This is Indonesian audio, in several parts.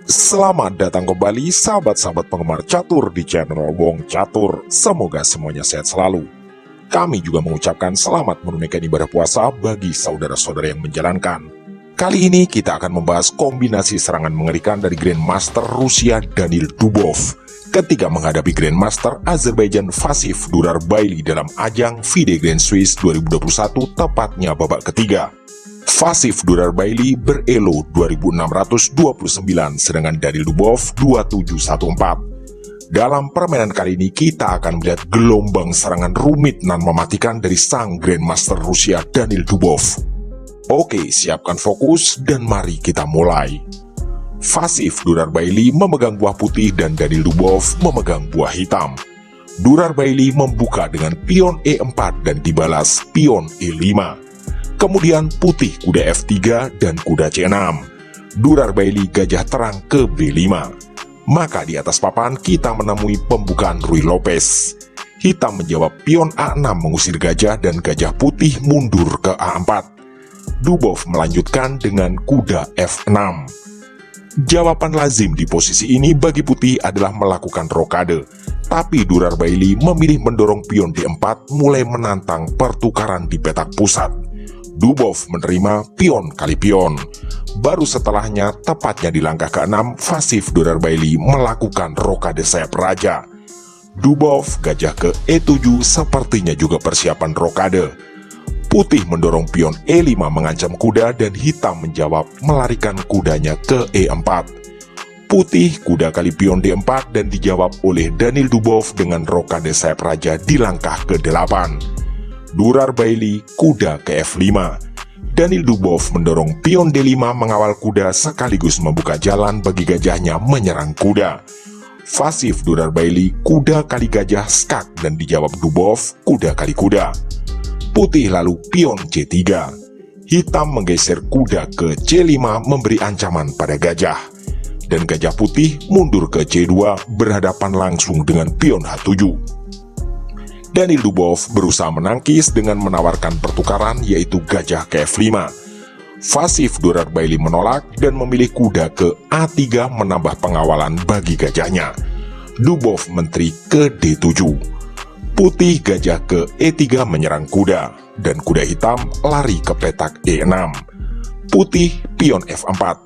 Selamat datang kembali sahabat-sahabat penggemar catur di channel Wong Catur. Semoga semuanya sehat selalu. Kami juga mengucapkan selamat menunaikan ibadah puasa bagi saudara-saudara yang menjalankan. Kali ini kita akan membahas kombinasi serangan mengerikan dari Grandmaster Rusia Danil Dubov ketika menghadapi Grandmaster Azerbaijan Vasif Durarbaili dalam ajang FIDE Grand Swiss 2021 tepatnya babak ketiga. Vasif Durarbaili berelo 2629 sedangkan Danil Dubov 2714. Dalam permainan kali ini kita akan melihat gelombang serangan rumit nan mematikan dari sang Grandmaster Rusia Danil Dubov. Oke, siapkan fokus dan mari kita mulai. Vasif Durarbaili memegang buah putih dan Danil Dubov memegang buah hitam. Durarbaili membuka dengan pion E4 dan dibalas pion E5. Kemudian putih kuda F3 dan kuda C6. Durarbaili gajah terang ke B5. Maka di atas papan kita menemui pembukaan Ruy Lopez. Hitam menjawab pion A6 mengusir gajah dan gajah putih mundur ke A4. Dubov melanjutkan dengan kuda F6. Jawaban lazim di posisi ini bagi putih adalah melakukan rokade. Tapi Durarbaili memilih mendorong pion D4 mulai menantang pertukaran di petak pusat. Dubov menerima pion kali pion. Baru setelahnya, tepatnya di langkah ke-6, Vasif Durarbaili melakukan rokade sayap raja. Dubov gajah ke E7 sepertinya juga persiapan rokade. Putih mendorong pion E5 mengancam kuda dan hitam menjawab melarikan kudanya ke E4. Putih kuda kali pion D4 dan dijawab oleh Danil Dubov dengan rokade sayap raja di langkah ke-8. Durarbaili kuda ke F5. Danil Dubov mendorong pion D5 mengawal kuda sekaligus membuka jalan bagi gajahnya menyerang kuda. Vasif Durarbaili kuda kali gajah skak dan dijawab Dubov kuda kali kuda. Putih lalu pion C3. Hitam menggeser kuda ke C5 memberi ancaman pada gajah. Dan gajah putih mundur ke C2 berhadapan langsung dengan pion H7. Danil Dubov berusaha menangkis dengan menawarkan pertukaran yaitu gajah ke F5. Vasif Durarbaili menolak dan memilih kuda ke A3 menambah pengawalan bagi gajahnya. Dubov menteri ke D7. Putih gajah ke E3 menyerang kuda dan kuda hitam lari ke petak E6. Putih pion F4.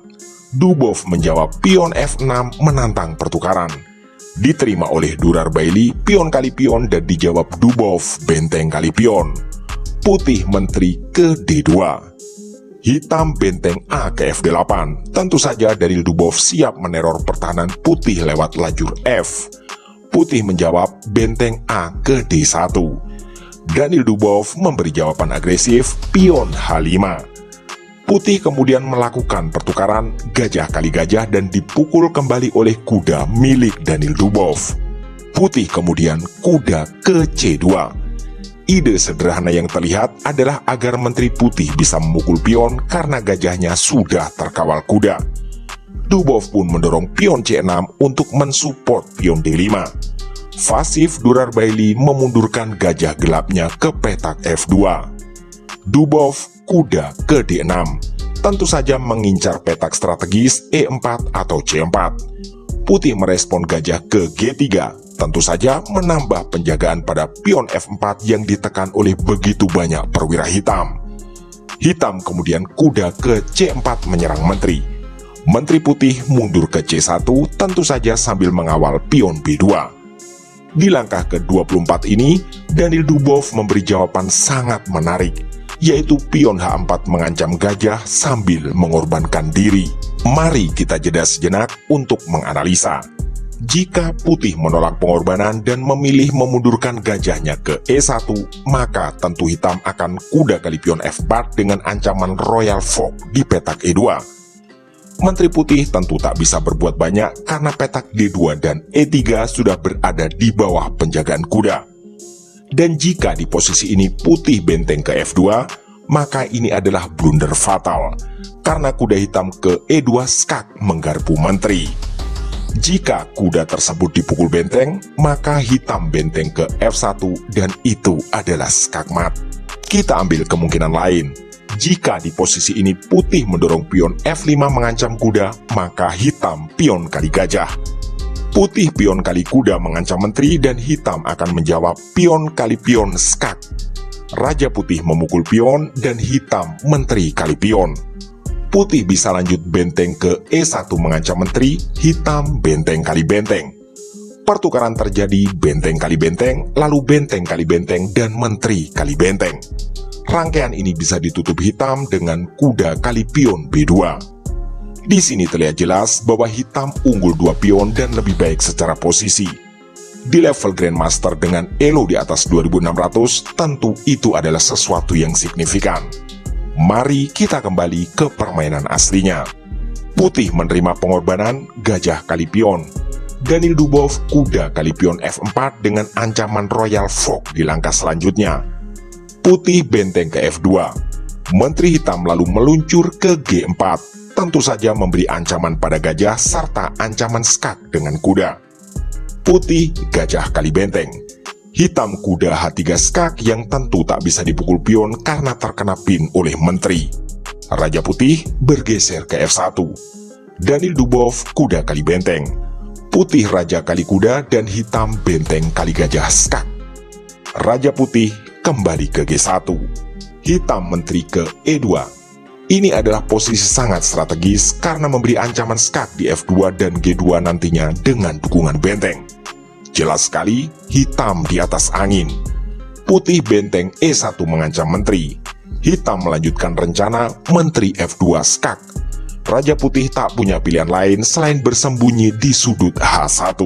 Dubov menjawab pion F6 menantang pertukaran. Diterima oleh Durarbaili pion kali pion dan dijawab Dubov benteng kali pion. Putih menteri ke D2. Hitam benteng A ke F8. Tentu saja Danil Dubov siap meneror pertahanan putih lewat lajur F. Putih menjawab benteng A ke D1. Danil Dubov memberi jawaban agresif pion H5. Putih kemudian melakukan pertukaran gajah kali gajah dan dipukul kembali oleh kuda milik Danil Dubov. Putih kemudian kuda ke C2. Ide sederhana yang terlihat adalah agar menteri putih bisa memukul pion karena gajahnya sudah terkawal kuda. Dubov pun mendorong pion C6 untuk mensupport pion D5. Vasif Durarbaili memundurkan gajah gelapnya ke petak F2. Dubov kuda ke D6, tentu saja mengincar petak strategis E4 atau C4. Putih merespon gajah ke G3, tentu saja menambah penjagaan pada pion F4 yang ditekan oleh begitu banyak perwira hitam. Hitam kemudian kuda ke C4 menyerang menteri. Menteri putih mundur ke C1 tentu saja sambil mengawal pion B2. Di langkah ke-24 ini, Danil Dubov memberi jawaban sangat menarik, yaitu pion H4 mengancam gajah sambil mengorbankan diri. Mari kita jeda sejenak untuk menganalisa. Jika putih menolak pengorbanan dan memilih memundurkan gajahnya ke E1, maka tentu hitam akan kuda kali pion F4 dengan ancaman Royal Fork di petak E2. Menteri putih tentu tak bisa berbuat banyak karena petak D2 dan E3 sudah berada di bawah penjagaan kuda. Dan jika di posisi ini putih benteng ke F2, maka ini adalah blunder fatal, karena kuda hitam ke E2 skak menggarpu menteri. Jika kuda tersebut dipukul benteng, maka hitam benteng ke F1 dan itu adalah skakmat. Kita ambil kemungkinan lain. Jika di posisi ini putih mendorong pion F5 mengancam kuda, maka hitam pion kali gajah. Putih pion kali kuda mengancam menteri dan hitam akan menjawab pion kali pion skak. Raja putih memukul pion dan hitam menteri kali pion. Putih bisa lanjut benteng ke E1 mengancam menteri, hitam benteng kali benteng. Pertukaran terjadi benteng kali benteng, lalu benteng kali benteng, dan menteri kali benteng. Rangkaian ini bisa ditutup hitam dengan kuda kali pion B2. Di sini terlihat jelas bahwa hitam unggul 2 pion dan lebih baik secara posisi. Di level Grandmaster dengan elo di atas 2600, tentu itu adalah sesuatu yang signifikan. Mari kita kembali ke permainan aslinya. Putih menerima pengorbanan gajah kali pion. Danil Dubov kuda kali pion F4 dengan ancaman Royal Fork di langkah selanjutnya. Putih benteng ke F2. Menteri hitam lalu meluncur ke G4. Tentu saja memberi ancaman pada gajah serta ancaman skak dengan kuda. Putih gajah kali benteng. Hitam kuda H3 skak yang tentu tak bisa dipukul pion karena terkena pin oleh menteri. Raja putih bergeser ke F1. Danil Dubov kuda kali benteng. Putih raja kali kuda dan hitam benteng kali gajah skak. Raja putih kembali ke G1. Hitam menteri ke E2. Ini adalah posisi sangat strategis karena memberi ancaman skak di F2 dan G2 nantinya dengan dukungan benteng. Jelas sekali, hitam di atas angin. Putih benteng E1 mengancam menteri. Hitam melanjutkan rencana menteri F2 skak. Raja putih tak punya pilihan lain selain bersembunyi di sudut H1.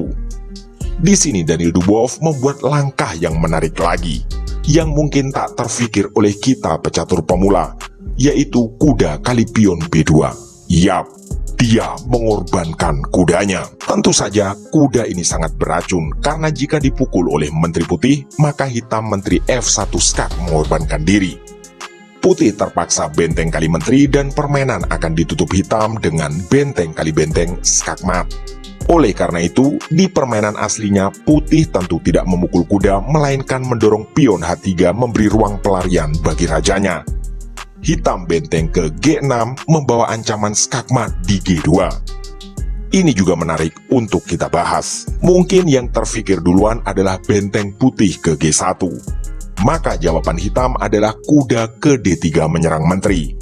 Di sini Danil Dubov membuat langkah yang menarik lagi, yang mungkin tak terfikir oleh kita pecatur pemula, yaitu kuda kali pion B2. Yap, dia mengorbankan kudanya. Tentu saja kuda ini sangat beracun karena jika dipukul oleh menteri putih, maka hitam menteri F1 skak mengorbankan diri. Putih terpaksa benteng kali menteri dan permainan akan ditutup hitam dengan benteng kali benteng skak mat. Oleh karena itu, di permainan aslinya putih tentu tidak memukul kuda melainkan mendorong pion H3 memberi ruang pelarian bagi rajanya. Hitam benteng ke G6 membawa ancaman skak mat di G2. Ini juga menarik untuk kita bahas. Mungkin yang terfikir duluan adalah benteng putih ke G1. Maka jawaban hitam adalah kuda ke D3 menyerang menteri.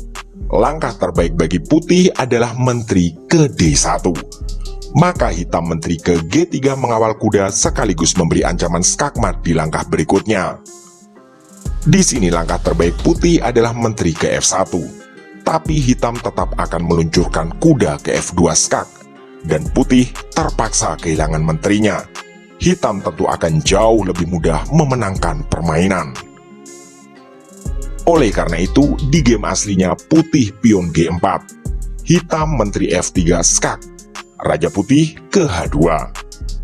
Langkah terbaik bagi putih adalah menteri ke D1. Maka hitam menteri ke G3 mengawal kuda sekaligus memberi ancaman skak mat di langkah berikutnya. Di sini langkah terbaik putih adalah menteri ke F1. Tapi hitam tetap akan meluncurkan kuda ke F2 skak. Dan putih terpaksa kehilangan menterinya. Hitam tentu akan jauh lebih mudah memenangkan permainan. Oleh karena itu, di game aslinya putih pion G4. Hitam menteri F3 skak. Raja putih ke H2.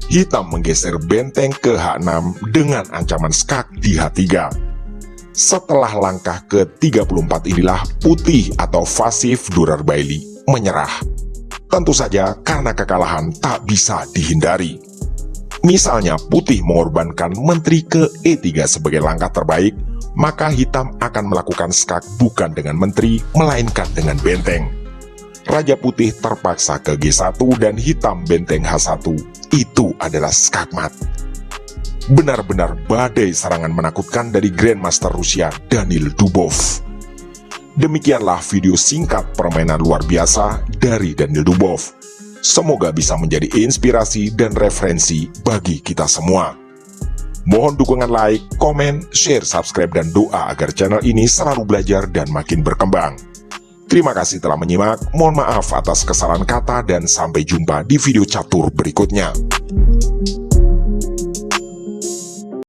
Hitam menggeser benteng ke H6 dengan ancaman skak di H3. Setelah langkah ke-34 inilah putih atau Vasif Durarbaili menyerah. Tentu saja karena kekalahan tak bisa dihindari. Misalnya putih mengorbankan menteri ke E3 sebagai langkah terbaik, maka hitam akan melakukan skak bukan dengan menteri, melainkan dengan benteng. Raja putih terpaksa ke G1 dan hitam benteng H1. Itu adalah skak mat. Benar-benar badai serangan menakutkan dari Grandmaster Rusia Danil Dubov. Demikianlah video singkat permainan luar biasa dari Danil Dubov. Semoga bisa menjadi inspirasi dan referensi bagi kita semua. Mohon dukungan like, komen, share, subscribe, dan doa agar channel ini selalu belajar dan makin berkembang. Terima kasih telah menyimak, mohon maaf atas kesalahan kata dan sampai jumpa di video catur berikutnya.